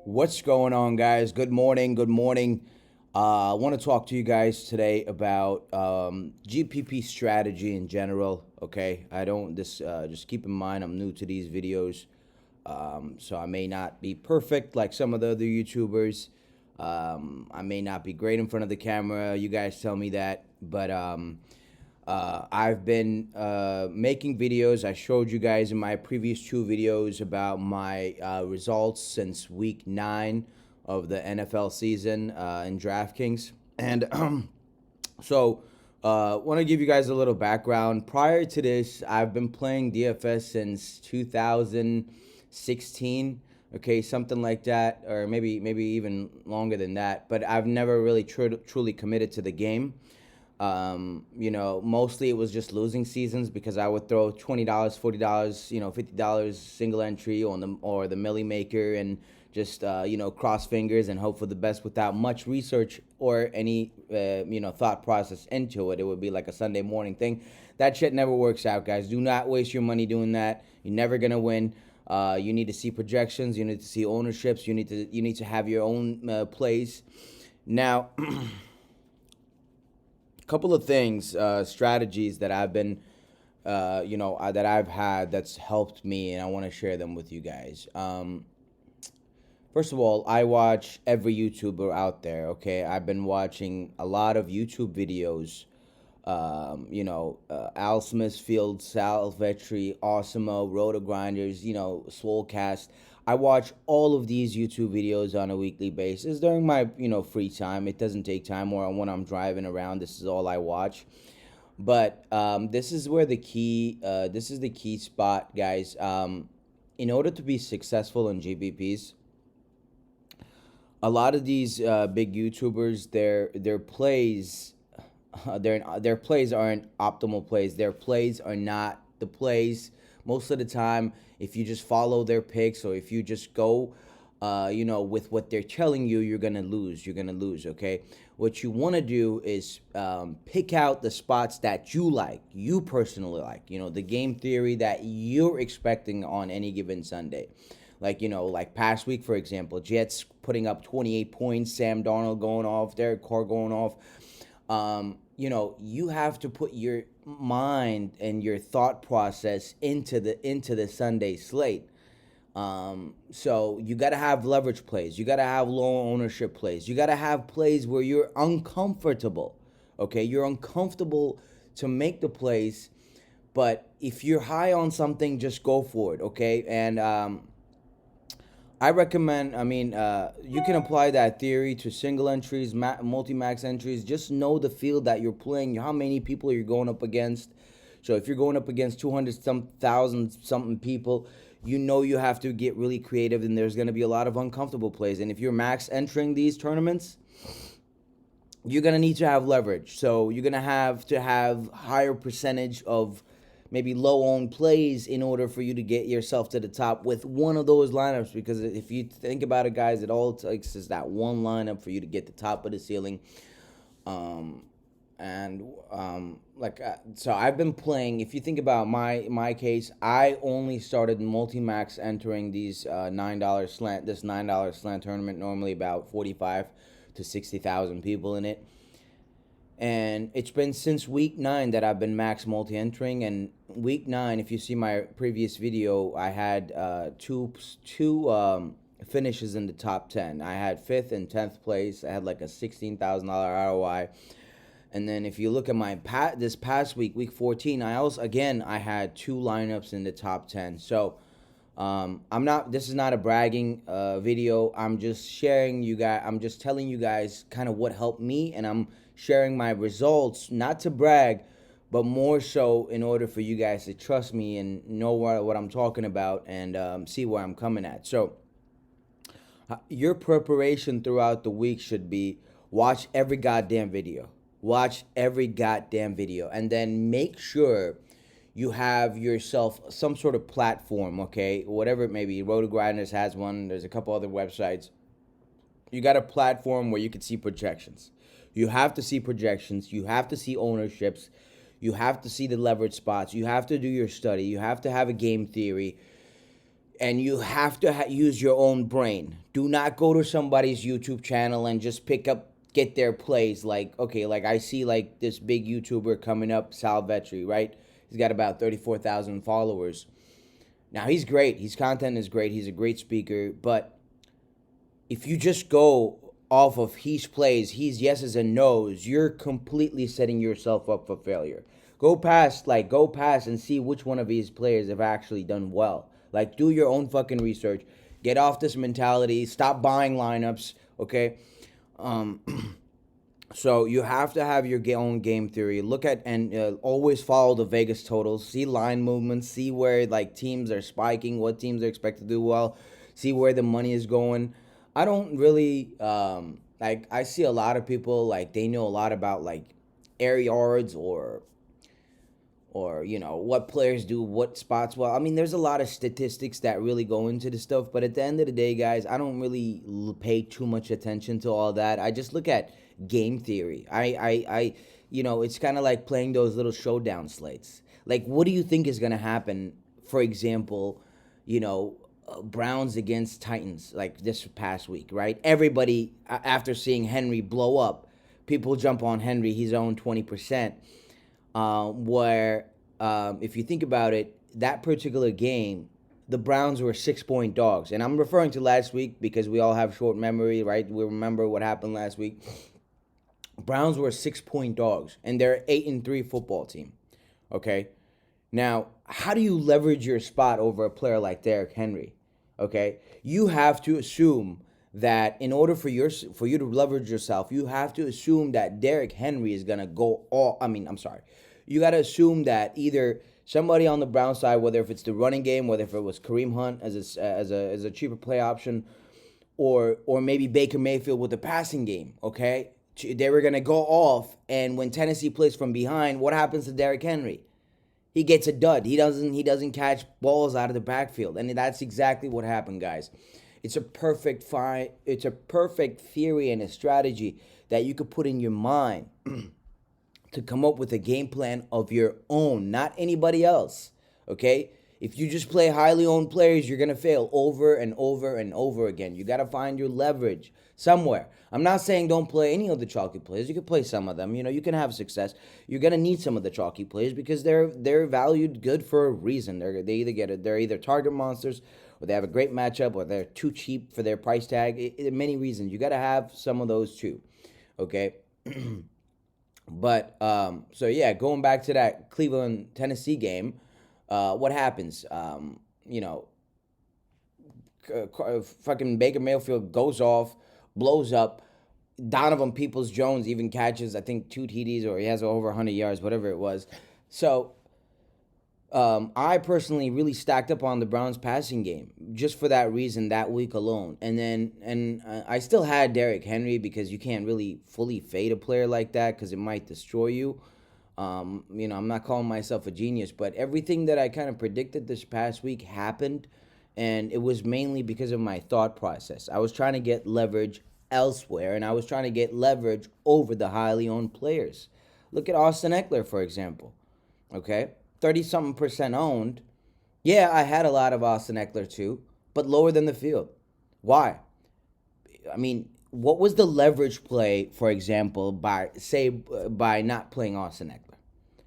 What's going on, guys? Good morning. Good morning. I want to talk to you guys today about GPP strategy in general. Okay, I don't this just keep in mind I'm new to these videos, so I may not be perfect like some of the other YouTubers. I may not be great in front of the camera. You guys tell me that, but I've been making videos. I showed you guys in my previous two videos about my results since week 9 of the NFL season in Draftkings. And so, want to give you guys a little background. Prior to this, I've been playing DFS since 2016. Okay, something like that, or maybe even longer than that. But I've never really truly committed to the game. Mostly it was just losing seasons because I would throw $20, $40, $50 single entry on the Millie Maker and just cross fingers and hope for the best without much research or any thought process into it. It would be like a Sunday morning thing. That shit never works out, guys. Do not waste your money doing that. You're never gonna win. You need to see projections. You need to see ownerships. You need to have your own plays. Now. Couple of things, strategies that I've been, that I've had that's helped me, and I want to share them with you guys. First of all, I watch every YouTuber out there. Okay, I've been watching a lot of YouTube videos. Al Smithfield, Sal Vetri, Awesemo, Roto Grinders, Swolecast. I watch all of these YouTube videos on a weekly basis during my, free time. It doesn't take time, or when I'm driving around. This is all I watch. But this is where this is the key spot, guys. In order to be successful in GPPs, a lot of these big YouTubers, their plays, their plays aren't optimal plays. Their plays are not the plays most of the time. If you just follow their picks, or if you just go with what they're telling you, you're gonna lose. Okay, what you want to do is pick out the spots that you personally like, the game theory that you're expecting on any given Sunday. Like past week, for example, Jets putting up 28 points, Sam Darnold going off, Derek Carr going off. You have to put your mind and your thought process into the Sunday slate. So you got to have leverage plays. You got to have low ownership plays. You got to have plays where you're uncomfortable. Okay, you're uncomfortable to make the plays, but if you're high on something, just go for it. Okay, and I recommend, you can apply that theory to single entries, multi-max entries. Just know the field that you're playing, how many people you're going up against. So if you're going up against 200,000 something people, you have to get really creative, and there's going to be a lot of uncomfortable plays. And if you're max entering these tournaments, you're going to need to have leverage. So you're going to have higher percentage of maybe low owned plays in order for you to get yourself to the top with one of those lineups. Because if you think about it, guys, it all takes is that one lineup for you to get the top of the ceiling. So I've been playing. If you think about my case, I only started multi-max entering these $9 slant. This $9 slant tournament, normally about 45 to 60,000 people in it. And it's been since week 9 that I've been max multi-entering. And week 9, if you see my previous video, I had two finishes in the top 10. I had 5th and 10th place. I had like a $16,000 ROI. And then if you look at my this past week, week 14, I had 2 lineups in the top 10. So this is not a bragging video. I'm just sharing you guys. I'm just telling you guys kind of what helped me, and I'm sharing my results, not to brag, but more so in order for you guys to trust me and know what I'm talking about, and see where I'm coming at. So your preparation throughout the week should be watch every goddamn video. Watch every goddamn video, and then make sure you have yourself some sort of platform, okay? Whatever it may be. Roto Grinders has one. There's a couple other websites. You got a platform where you can see projections. You have to see projections. You have to see ownerships. You have to see the leverage spots. You have to do your study. You have to have a game theory. and you have to use your own brain. Do not go to somebody's YouTube channel and just get their plays. Like, okay, like I see like this big YouTuber coming up, Sal Vetri, right? He's got about 34,000 followers. Now, he's great. His content is great. He's a great speaker. But if you just go off of his plays, his yeses and nos, you're completely setting yourself up for failure. Go past and see which one of these players have actually done well. Like, do your own fucking research. Get off this mentality. Stop buying lineups, okay? Um, so you have to have your own game theory. Look at and always follow the Vegas totals. See line movements. See where like teams are spiking. What teams are expected to do well. See where the money is going. I don't really like. I see a lot of people like they know a lot about like air yards or what players do what spots well. I mean, there's a lot of statistics that really go into the stuff, but at the end of the day, guys, I don't really pay too much attention to all that. I just look at game theory. I it's kind of like playing those little showdown slates. Like, what do you think is going to happen? For example, Browns against Titans, like this past week, right? Everybody, after seeing Henry blow up, people jump on Henry. He's owned 20%. Where if you think about it, that particular game, the Browns were 6-point dogs. And I'm referring to last week because we all have short memory, right? We remember what happened last week. Browns were 6-point dogs, and they're 8-3 football team. Okay? Now, how do you leverage your spot over a player like Derrick Henry? Okay? You have to assume that in order for you to leverage yourself, you have to assume that Derrick Henry is gonna go all. I'm sorry. You got to assume that either somebody on the Brown side, whether if it's the running game, whether if it was Kareem Hunt as a cheaper play option, or maybe Baker Mayfield with the passing game. Okay, they were gonna go off, and when Tennessee plays from behind, what happens to Derrick Henry? He gets a dud. He doesn't catch balls out of the backfield, and that's exactly what happened, guys. It's a perfect theory and a strategy that you could put in your mind to come up with a game plan of your own, not anybody else. Okay? If you just play highly owned players, you're going to fail over and over and over again. You got to find your leverage somewhere. I'm not saying don't play any of the chalky players. You can play some of them. You can have success. You're going to need some of the chalky players because they're valued good for a reason. They're either target monsters, or they have a great matchup, or they're too cheap for their price tag. Many reasons. You got to have some of those too. Okay? But so yeah, going back to that Cleveland Tennessee game, what happens? Fucking Baker Mayfield goes off, blows up. Donovan Peoples-Jones even catches, I think, 2 TDs, or he has over 100 yards, whatever it was. So I personally really stacked up on the Browns passing game just for that reason, that week alone. And I still had Derrick Henry because you can't really fully fade a player like that because it might destroy you. I'm not calling myself a genius, but everything that I kind of predicted this past week happened, and it was mainly because of my thought process. I was trying to get leverage elsewhere, and I was trying to get leverage over the highly owned players. Look at Austin Eckler, for example. Okay? 30-something% owned. Yeah, I had a lot of Austin Eckler too, but lower than the field. Why? I mean, what was the leverage play, for example, by not playing Austin Eckler?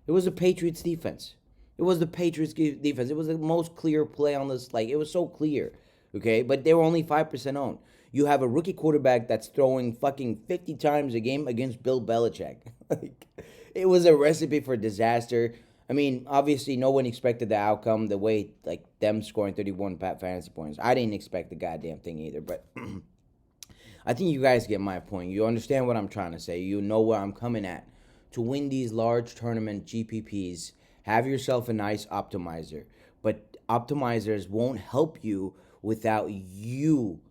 It was the Patriots defense. It was the Patriots defense. It was the most clear play on this. Like, it was so clear, okay? But they were only 5% owned. You have a rookie quarterback that's throwing fucking 50 times a game against Bill Belichick. Like, it was a recipe for disaster. I mean, obviously, no one expected the outcome, the way, like, them scoring 31 fantasy points. I didn't expect the goddamn thing either, but I think you guys get my point. You understand what I'm trying to say. You know where I'm coming at. To win these large tournament GPPs, have yourself a nice optimizer. But optimizers won't help you without you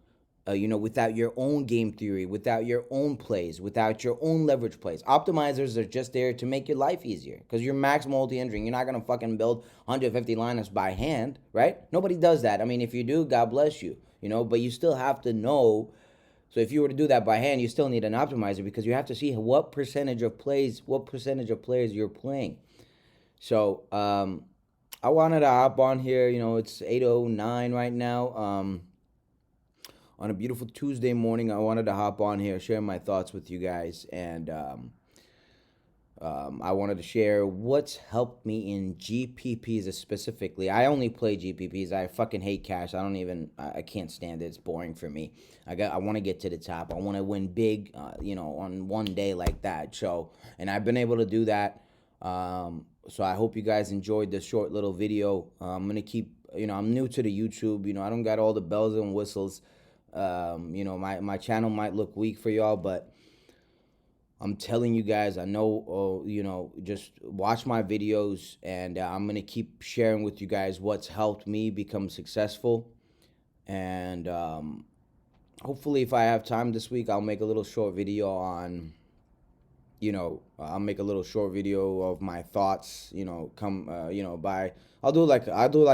without your own game theory, without your own plays, without your own leverage plays. Optimizers are just there to make your life easier because you're max multi-entering. You're not going to fucking build 150 lineups by hand, right? Nobody does that. I mean, if you do, God bless you, but you still have to know. So if you were to do that by hand, you still need an optimizer because you have to see what percentage of players you're playing. So I wanted to hop on here. You know, it's 8:09 right now. On a beautiful Tuesday morning, I wanted to hop on here, share my thoughts with you guys, and I wanted to share what's helped me in GPPs specifically. I only play GPPs. I fucking hate cash. I can't stand it. It's boring for me. I want to get to the top. I want to win big, on one day like that. So, and I've been able to do that. So I hope you guys enjoyed this short little video. I'm going to keep, I'm new to the YouTube. I don't got all the bells and whistles. My channel might look weak for y'all, but I'm telling you guys, I know, just watch my videos, and I'm going to keep sharing with you guys what's helped me become successful. And hopefully, if I have time this week, I'll make a little short video on, I'll make a little short video of my thoughts, I'll do like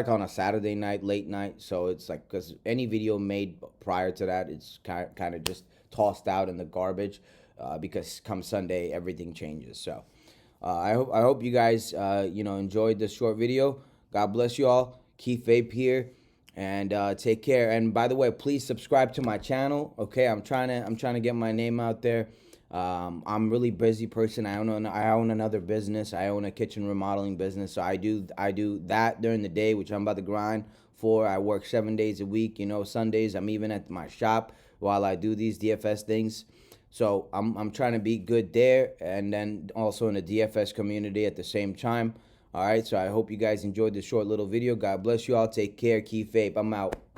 on a Saturday night, late night. So it's like, because any video made prior to that, it's kind of just tossed out in the garbage. Because come Sunday, everything changes. So I hope you guys enjoyed this short video. God bless you all. Keith Vape here, and take care. And by the way, please subscribe to my channel. Okay, I'm trying to get my name out there. I'm a really busy person. I own another business. I own a kitchen remodeling business. So I do that during the day, which I'm about to grind for. I work 7 days a week. Sundays I'm even at my shop while I do these DFS things. So I'm trying to be good there, and then also in the DFS community at the same time. All right, so I hope you guys enjoyed this short little video. God bless you all. Take care. Keep faith. I'm out.